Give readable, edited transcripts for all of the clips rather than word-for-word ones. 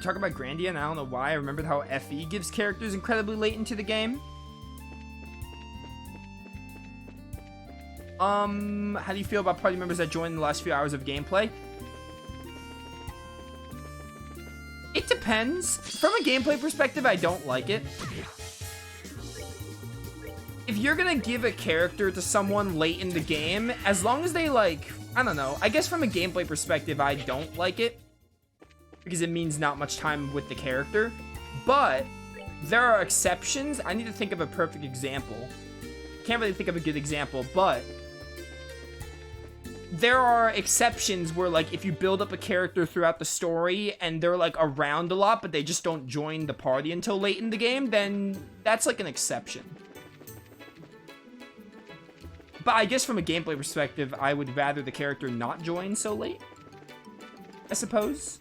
talk about Grandia, and I don't know why. I remembered how FE gives characters incredibly late into the game. How do you feel about party members that join in the last few hours of gameplay? It depends. From a gameplay perspective, I don't like it. If you're gonna give a character to someone late in the game, as long as they, like, I don't know. I guess from a gameplay perspective, I don't like it. Because it means not much time with the character. But there are exceptions. I need to think of a perfect example. Can't really think of a good example, but there are exceptions where, like, if you build up a character throughout the story and they're, like, around a lot, but they just don't join the party until late in the game, then that's, like, an exception. But I guess from a gameplay perspective, I would rather the character not join so late, I suppose.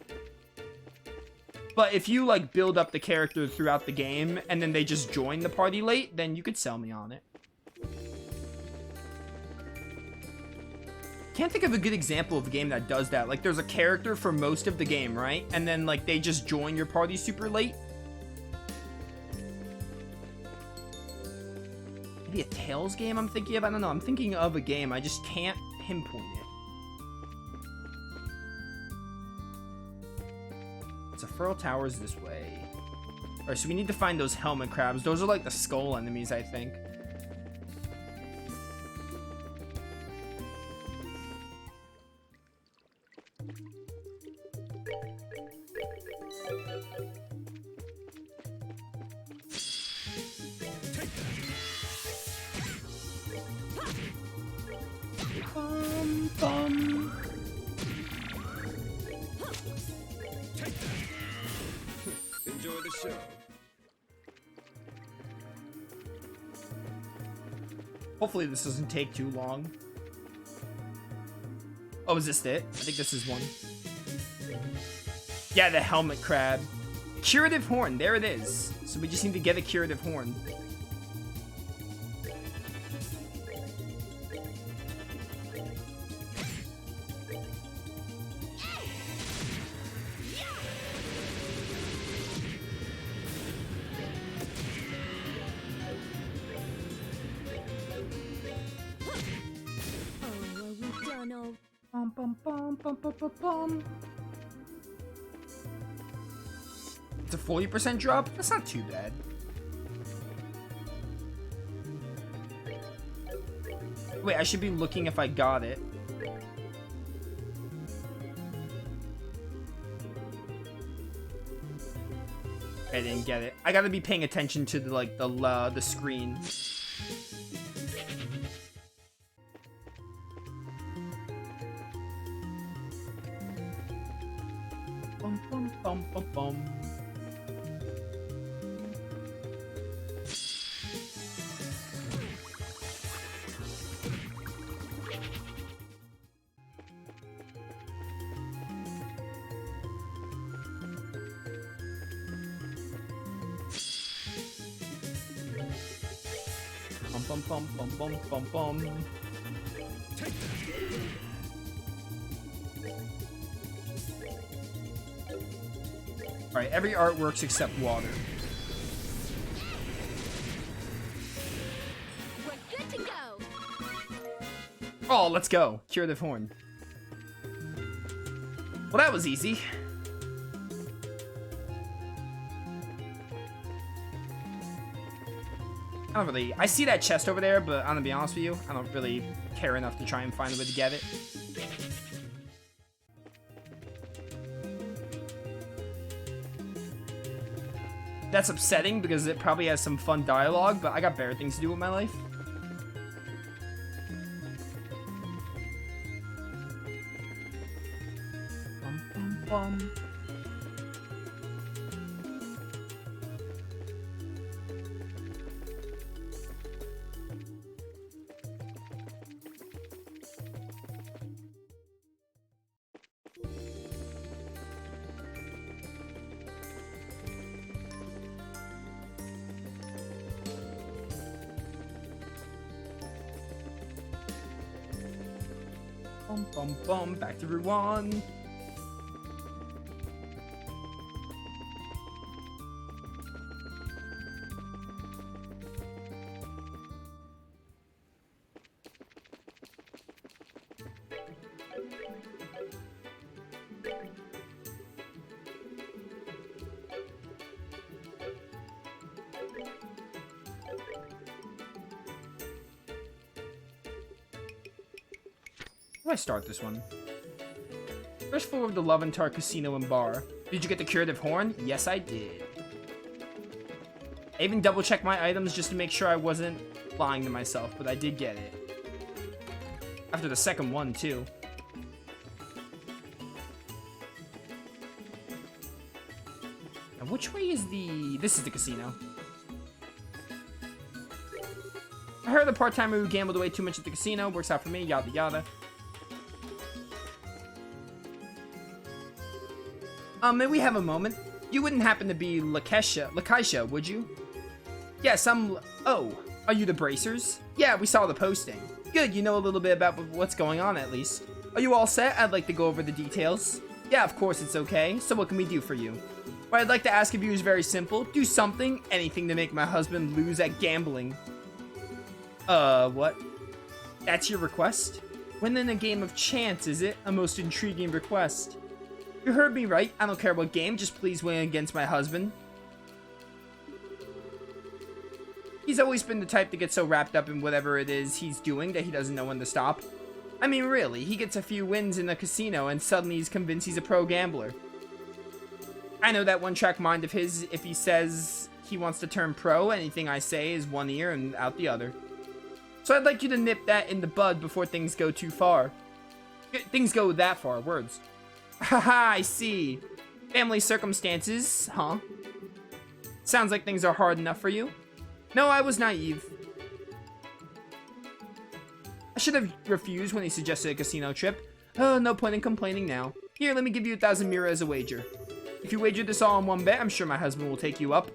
But if you, like, build up the character throughout the game and then they just join the party late, then you could sell me on it. Can't think of a good example of a game that does that. Like, there's a character for most of the game, right? And then, like, they just join your party super late. Maybe a Tales game I'm thinking of? I don't know. I'm thinking of a game. I just can't pinpoint it. It's a Furl Towers this way. Alright, so we need to find those helmet crabs. Those are, like, the skull enemies, I think. Enjoy the show. Hopefully this doesn't take too long. Oh, is this it? I think this is one. Yeah, the helmet crab. Curative horn, there it is. So we just need to get a curative horn. It's a 40% drop? That's not too bad. Wait, I should be looking if I got it. I didn't get it. I gotta be paying attention to the, like, the screen. Bum, bum, bum, bum, bum. Bum, bum, bum, bum, bum, bum. Alright, every art works except water. We're good to go. Oh, let's go. Curative horn. Well, that was easy. I don't really... I see that chest over there, but I'm gonna be honest with you, I don't really care enough to try and find a way to get it. That's upsetting because it probably has some fun dialogue, but I got better things to do with my life. Bum, bum, bum. Bum, bum, bum. Back to Ruan. How do I start this one? First floor of the Loventar Casino and Bar. Did you get the curative horn? Yes, I did. I even double checked my items just to make sure I wasn't lying to myself, but I did get it. After the second one, too. Now, which way is the... This is the casino. I heard the part-timer who gambled away too much at the casino. Works out for me, yada yada. May we have a moment? You wouldn't happen to be Lakeisha, would you? Yes, oh, are you the Bracers? Yeah, we saw the posting. Good, you know a little bit about what's going on at least. Are you all set? I'd like to go over the details. Yeah, of course it's okay. So what can we do for you? What I'd like to ask of you is very simple. Do something, anything to make my husband lose at gambling. What? That's your request? When in a game of chance, is it? A most intriguing request. You heard me right. I don't care what game, just please win against my husband. He's always been the type to get so wrapped up in whatever it is he's doing that he doesn't know when to stop. I mean, really, he gets a few wins in the casino and suddenly he's convinced he's a pro gambler. I know that one-track mind of his. If he says he wants to turn pro, anything I say is one ear and out the other. So I'd like you to nip that in the bud before things go too far. Things go that far, words. Haha, I see. Family circumstances, huh? Sounds like things are hard enough for you. No, I was naive. I should have refused when he suggested a casino trip. Oh, no point in complaining now. Here, let me give you 1,000 mira as a wager. If you wager this all on one bet, I'm sure my husband will take you up.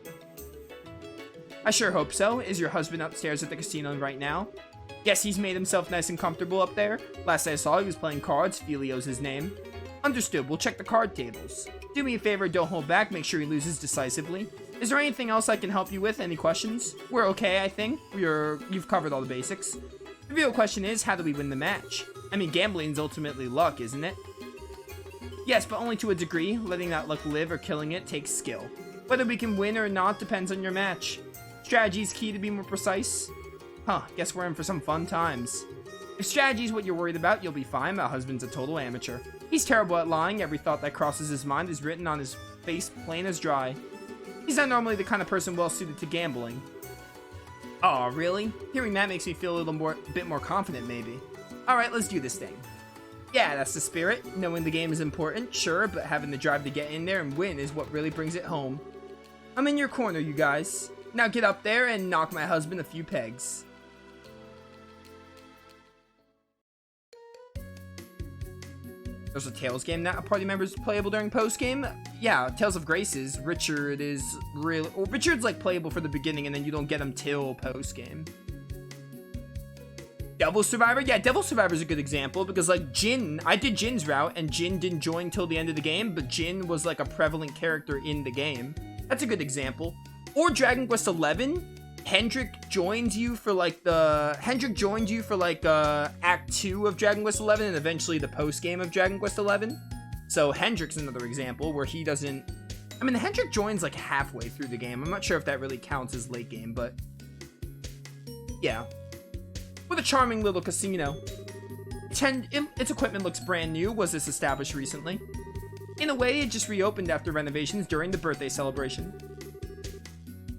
I sure hope so. Is your husband upstairs at the casino right now? Yes, he's made himself nice and comfortable up there. Last I saw, he was playing cards. Filio's his name. Understood. We'll check the card tables. Do me a favor, don't hold back. Make sure he loses decisively. Is there anything else I can help you with? Any questions? We're okay, I think. You've covered all the basics. The real question is, how do we win the match? I mean, gambling's ultimately luck, isn't it? Yes, but only to a degree. Letting that luck live or killing it takes skill. Whether we can win or not depends on your match. Strategy's key to be more precise. Huh, guess we're in for some fun times. If strategy's what you're worried about, you'll be fine. My husband's a total amateur. He's terrible at lying. Every thought that crosses his mind is written on his face plain as dry. He's not normally the kind of person well suited to gambling. Aw, really? Hearing that makes me feel a bit more confident, maybe. Alright, let's do this thing. Yeah, that's the spirit. Knowing the game is important, sure, but having the drive to get in there and win is what really brings it home. I'm in your corner, you guys. Now get up there and knock my husband a few pegs. There's a Tales game that a party member is playable during post-game. Yeah, Tales of Graces. Richard is really... Well, Richard's like playable for the beginning and then you don't get him till post-game. Devil Survivor? Yeah, Devil Survivor is a good example because like Jin, I did Jin's route and Jin didn't join till the end of the game, but Jin was like a prevalent character in the game. That's a good example. Or Dragon Quest XI, Hendrik joined you for like Act 2 of Dragon Quest XI and eventually the post game of Dragon Quest XI. So Hendrik's another example where he doesn't, I mean, Hendrik joins like halfway through the game. I'm not sure if that really counts as late game, but yeah. With a charming little casino. Its equipment looks brand new. Was this established recently? In a way, it just reopened after renovations during the birthday celebration.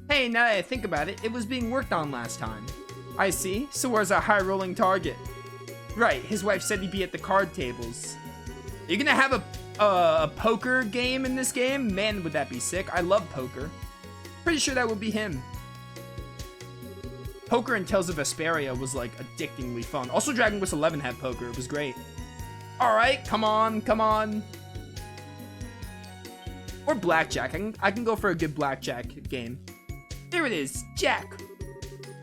Hey, now that I think about it, it was being worked on last time. I see. So where's our high-rolling target? Right, his wife said he'd be at the card tables. Are you gonna have a poker game in this game? Man, would that be sick. I love poker. Pretty sure that would be him. Poker in Tales of Vesperia was like addictingly fun. Also, Dragon Quest XI had poker. It was great. Alright, come on, come on. Or blackjack. I can go for a good blackjack game. There it is, Jack.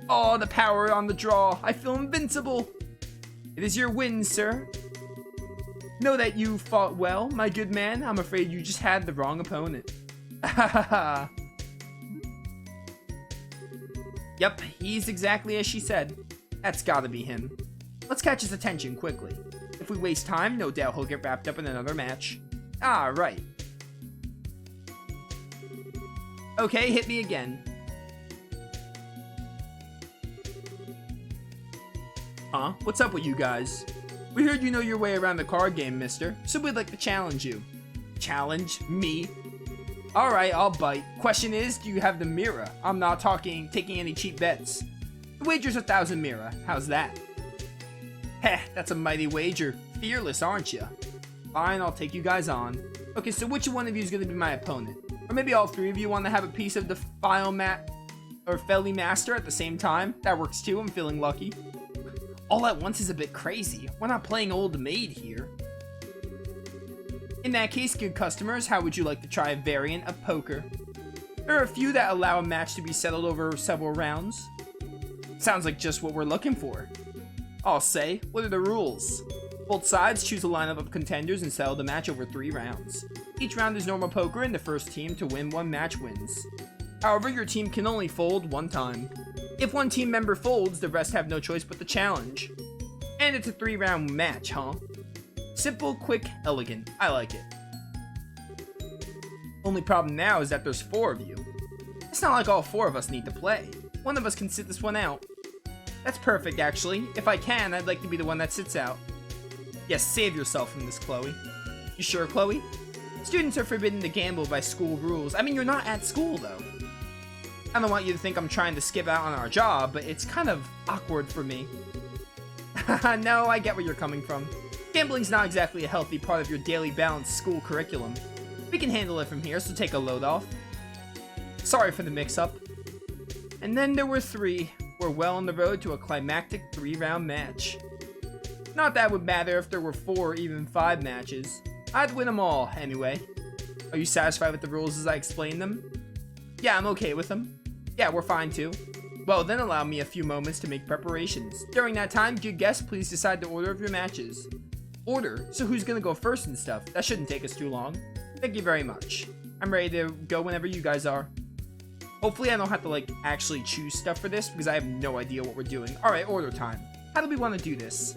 Oh, the power on the draw. I feel invincible. It is your win, sir. Know that you fought well, my good man. I'm afraid you just had the wrong opponent. Ha. Yep, he's exactly as she said. That's gotta be him. Let's catch his attention quickly. If we waste time, no doubt he'll get wrapped up in another match. Ah, right. Okay, hit me again. Huh? What's up with you guys? We heard you know your way around the card game, mister, so we'd like to challenge you. Challenge? Me? Alright, I'll bite. Question is, do you have the mirror? I'm not taking any cheap bets. The wager's 1,000 mirror. How's that? Heh, that's a mighty wager. Fearless, aren't you? Fine, I'll take you guys on. Okay, so which one of you is going to be my opponent? Or maybe all three of you want to have a piece of the Felly Master at the same time? That works too, I'm feeling lucky. All at once is a bit crazy. We're not playing old maid here. In that case, good customers, how would you like to try a variant of poker? There are a few that allow a match to be settled over several rounds. Sounds like just what we're looking for. I'll say, what are the rules? Both sides choose a lineup of contenders and settle the match over 3 rounds. Each round is normal poker and the first team to win one match wins. However, your team can only fold 1 time. If one team member folds, the rest have no choice but to challenge. And it's a 3-round match, huh? Simple, quick, elegant. I like it. Only problem now is that there's 4 of you. It's not like all 4 of us need to play. One of us can sit this one out. That's perfect, actually. If I can, I'd like to be the one that sits out. Yes, save yourself from this, Chloe. You sure, Chloe? Students are forbidden to gamble by school rules. I mean, you're not at school, though. I don't want you to think I'm trying to skip out on our job, but it's kind of awkward for me. No, I get where you're coming from. Gambling's not exactly a healthy part of your daily balanced school curriculum. We can handle it from here, so take a load off. Sorry for the mix-up. And then there were 3. We're well on the road to a climactic 3-round match. Not that it would matter if there were 4 or even 5 matches. I'd win them all, anyway. Are you satisfied with the rules as I explained them? Yeah, I'm okay with them. Yeah, we're fine too. Well, then allow me a few moments to make preparations. During that time, good guests, please decide the order of your matches. Order? So who's gonna go first and stuff? That shouldn't take us too long. Thank you very much. I'm ready to go whenever you guys are. Hopefully I don't have to, actually choose stuff for this, because I have no idea what we're doing. Alright, order time. How do we want to do this?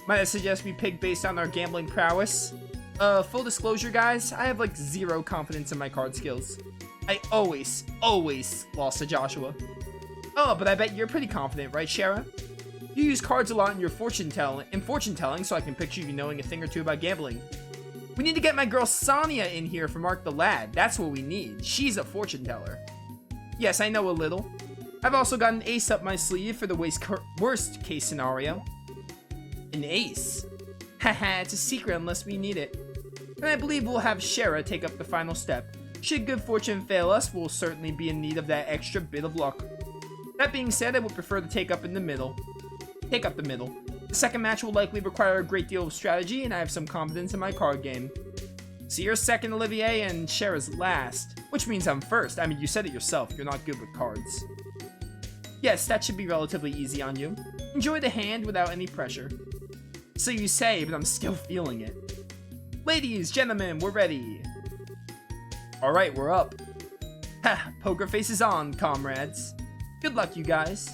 Might I suggest we pick based on our gambling prowess? Full disclosure, guys, I have, 0 confidence in my card skills. I always lost to Joshua. Oh, but I bet you're pretty confident, right, Shara? You use cards a lot in your fortune telling, so I can picture you knowing a thing or two about gambling. We need to get my girl Sonia in here for Mark the Lad. That's what we need. She's a fortune teller. Yes, I know a little. I've also got an ace up my sleeve for the worst case scenario. An ace? Haha, it's a secret unless we need it. And I believe we'll have Shara take up the final step. Should good fortune fail us, we'll certainly be in need of that extra bit of luck. That being said, I would prefer to take up the middle. The second match will likely require a great deal of strategy, and I have some confidence in my card game. So you're second, Olivier, and Shara's last. Which means I'm first. I mean, you said it yourself, you're not good with cards. Yes, that should be relatively easy on you. Enjoy the hand without any pressure. So you say, but I'm still feeling it. Ladies, gentlemen, we're ready. Alright, we're up. Ha, poker face is on, comrades. Good luck, you guys.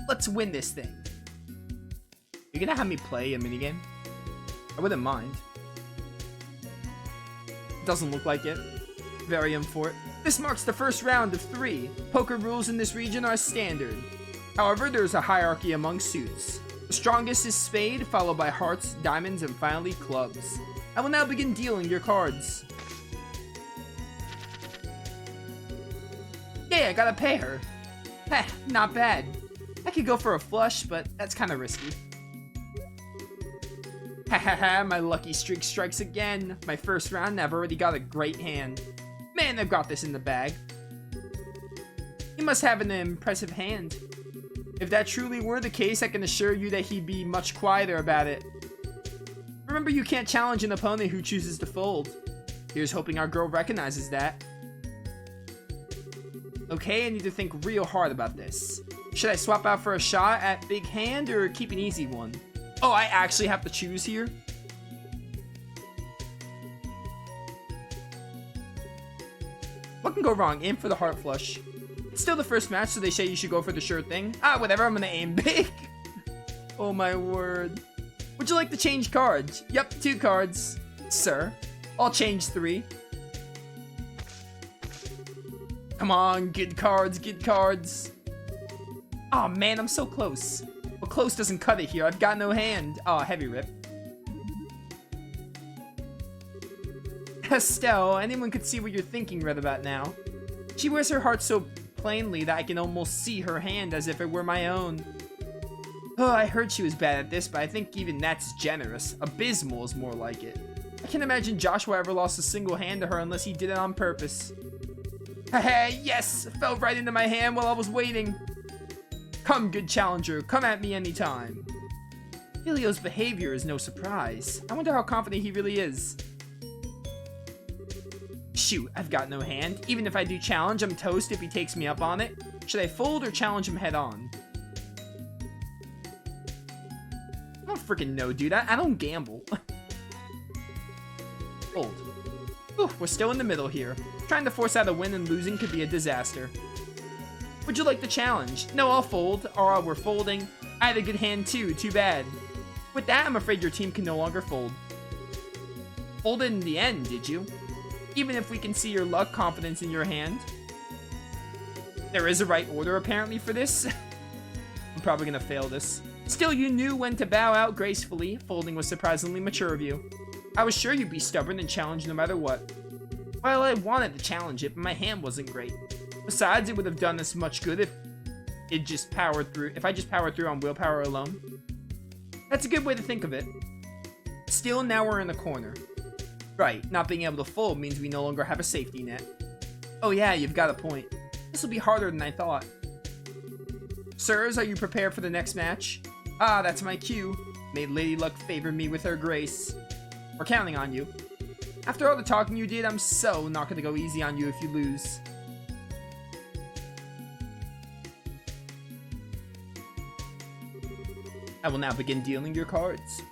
Let's win this thing. You're gonna have me play a minigame? I wouldn't mind. Doesn't look like it. Very unfortunate. This marks the first round of 3. Poker rules in this region are standard. However, there's a hierarchy among suits. The strongest is spade, followed by hearts, diamonds, and finally clubs. I will now begin dealing your cards. Yeah, I gotta pay her. Heh, not bad. I could go for a flush, but that's kinda risky. Hahaha, my lucky streak strikes again. My first round, and I've already got a great hand. Man, I've got this in the bag. He must have an impressive hand. If that truly were the case, I can assure you that he'd be much quieter about it. Remember, you can't challenge an opponent who chooses to fold. Here's hoping our girl recognizes that. Okay, I need to think real hard about this. Should I swap out for a shot at big hand or keep an easy one? Oh, I actually have to choose here? What can go wrong? Aim for the heart flush. It's still the first match, so they say you should go for the sure thing. Ah, whatever, I'm gonna aim big. Oh my word. Would you like to change cards? Yep, 2 cards. Sir, I'll change 3. Come on, good cards, good cards. Oh man, I'm so close. Well, close doesn't cut it here. I've got no hand. Oh, heavy rip. Estelle, anyone could see what you're thinking right about now. She wears her heart so plainly that I can almost see her hand as if it were my own. Oh, I heard she was bad at this, but I think even that's generous. Abysmal is more like it. I can't imagine Joshua ever lost a single hand to her unless he did it on purpose. Hey, yes! Fell right into my hand while I was waiting. Come, good challenger, come at me anytime. Helio's behavior is no surprise. I wonder how confident he really is. Shoot, I've got no hand. Even if I do challenge, I'm toast if he takes me up on it. Should I fold or challenge him head on? I don't freaking know, dude. I don't gamble. Fold. Ooh, we're still in the middle here. Trying to force out a win and losing could be a disaster. Would you like the challenge? No, I'll fold. Or we're folding. I had a good hand too, too bad. With that, I'm afraid your team can no longer fold. Folded in the end, did you? Even if we can see your luck, confidence in your hand. There is a right order apparently for this. I'm probably gonna fail this. Still, you knew when to bow out gracefully. Folding was surprisingly mature of you. I was sure you'd be stubborn and challenge no matter what. Well, I wanted to challenge it, but my hand wasn't great. Besides, it would have done us much good if I just powered through on willpower alone. That's a good way to think of it. Still, now we're in the corner. Right, not being able to fold means we no longer have a safety net. Oh yeah, you've got a point. This will be harder than I thought. Sirs, are you prepared for the next match? Ah, that's my cue. May Lady Luck favor me with her grace. We're counting on you. After all the talking you did, I'm so not gonna go easy on you if you lose. I will now begin dealing your cards.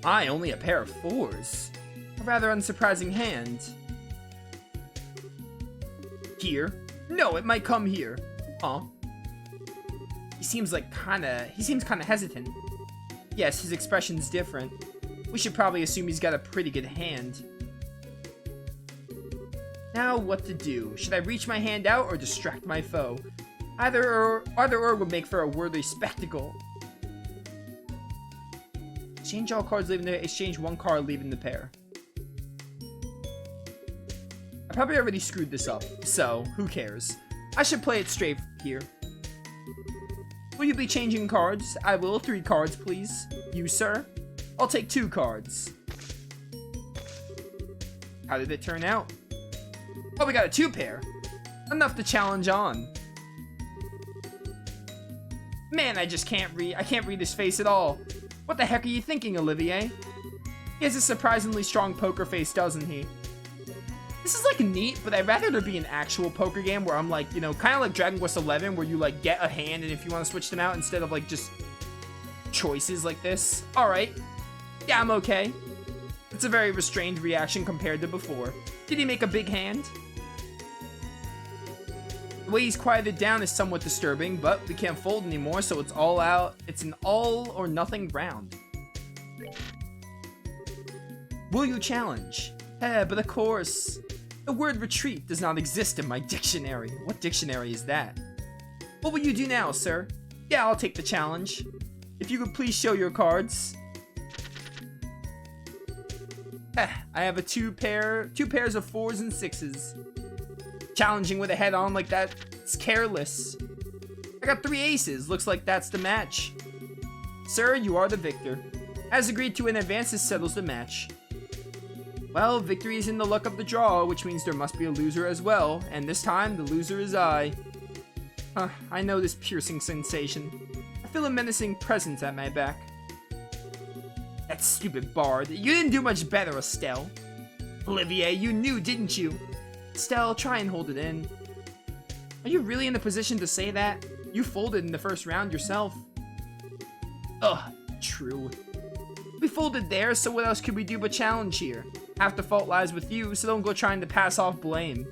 Only a pair of 4s. A rather unsurprising hand. Here? No, it might come here. Huh? He seems kinda hesitant. Yes, his expression's different. We should probably assume he's got a pretty good hand. Now what to do? Should I reach my hand out or distract my foe? Either or would make for a worthy spectacle. Exchange all cards leaving the exchange one card leaving the pair. I probably already screwed this up, so who cares? I should play it straight here. Will you be changing cards? I will. 3 cards, please. You, sir? I'll take 2 cards. How did it turn out? Oh, we got a 2 pair. Enough to challenge on. Man, I can't read his face at all. What the heck are you thinking, Olivier? He has a surprisingly strong poker face, doesn't he? This is like neat, but I'd rather there be an actual poker game where I'm like, you know, kind of like Dragon Quest 11, where you like get a hand and if you want to switch them out instead of like just choices like this. All right. Yeah, I'm okay. It's a very restrained reaction compared to before. Did he make a big hand? The way he's quieted down is somewhat disturbing, but we can't fold anymore, so it's all out. It's an all or nothing round. Will you challenge? But of course. The word retreat does not exist in my dictionary. What dictionary is that? What will you do now, sir? Yeah, I'll take the challenge. If you could please show your cards. I have a two pairs of 4s and 6s. Challenging with a head on like that, it's careless. I got 3 aces. Looks like that's the match. Sir, you are the victor. As agreed to in advance, this settles the match. Well, victory is in the luck of the draw, which means there must be a loser as well, and this time, the loser is I. I know this piercing sensation. I feel a menacing presence at my back. That stupid bard. You didn't do much better, Estelle. Olivier, you knew, didn't you? Estelle, try and hold it in. Are you really in the position to say that? You folded in the first round yourself. Ugh, true. We folded there, so what else could we do but challenge here? Half the fault lies with you, so don't go trying to pass off blame.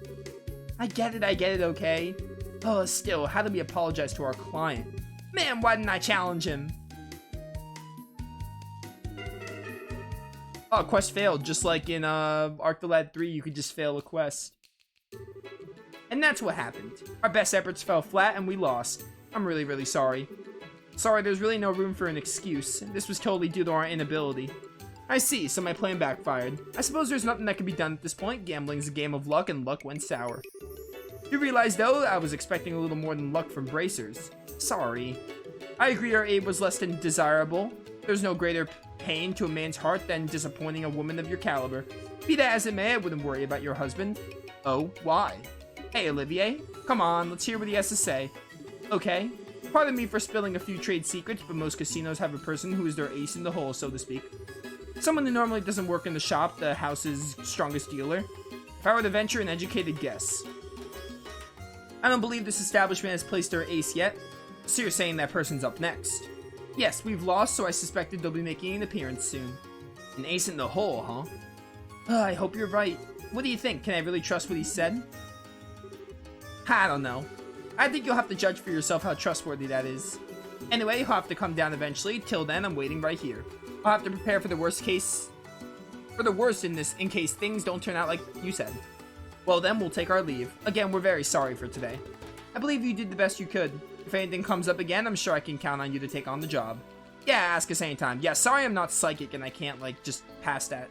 I get it, okay? Oh, still, how do we apologize to our client? Man, why didn't I challenge him? Oh, quest failed, just like in Arc the Lad 3, you could just fail a quest. And that's what happened. Our best efforts fell flat and we lost. I'm really, really sorry. Sorry, there's really no room for an excuse. This was totally due to our inability. I see, so my plan backfired. I suppose there's nothing that can be done at this point. Gambling's a game of luck, and luck went sour. You realize, though, I was expecting a little more than luck from bracers. Sorry. I agree our aid was less than desirable. There's no greater pain to a man's heart than disappointing a woman of your caliber. Be that as it may, I wouldn't worry about your husband. Oh, why? Hey, Olivier. Come on, let's hear what he has to say. Okay. Pardon me for spilling a few trade secrets, but most casinos have a person who is their ace in the hole, so to speak. Someone who normally doesn't work in the shop, the house's strongest dealer. If I were to venture an educated guess. I don't believe this establishment has placed their ace yet, so you're saying that person's up next. Yes, we've lost, so I suspected they'll be making an appearance soon. An ace in the hole, huh? I hope you're right. What do you think? Can I really trust what he said? I don't know. I think you'll have to judge for yourself how trustworthy that is. Anyway, you'll have to come down eventually. Till then, I'm waiting right here. I'll have to prepare for the worst in this, in case things don't turn out like you said. Well then, we'll take our leave. Again, we're very sorry for today. I believe you did the best you could. If anything comes up again, I'm sure I can count on you to take on the job. Yeah, ask us anytime. Yeah, sorry I'm not psychic and I can't, like, just pass that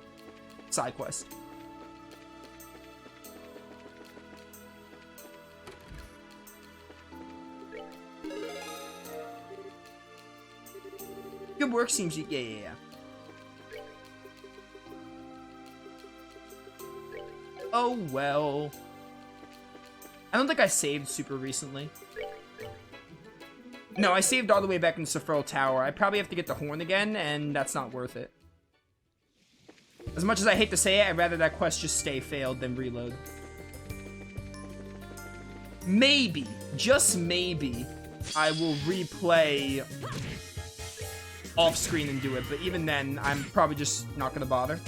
side quest. Good work, seems you. Yeah. Oh, well. I don't think I saved super recently. No, I saved all the way back in Sephiroth Tower. I probably have to get the horn again, and that's not worth it. As much as I hate to say it, I'd rather that quest just stay failed than reload. Maybe, just maybe, I will replay off screen and do it, but even then, I'm probably just not gonna bother.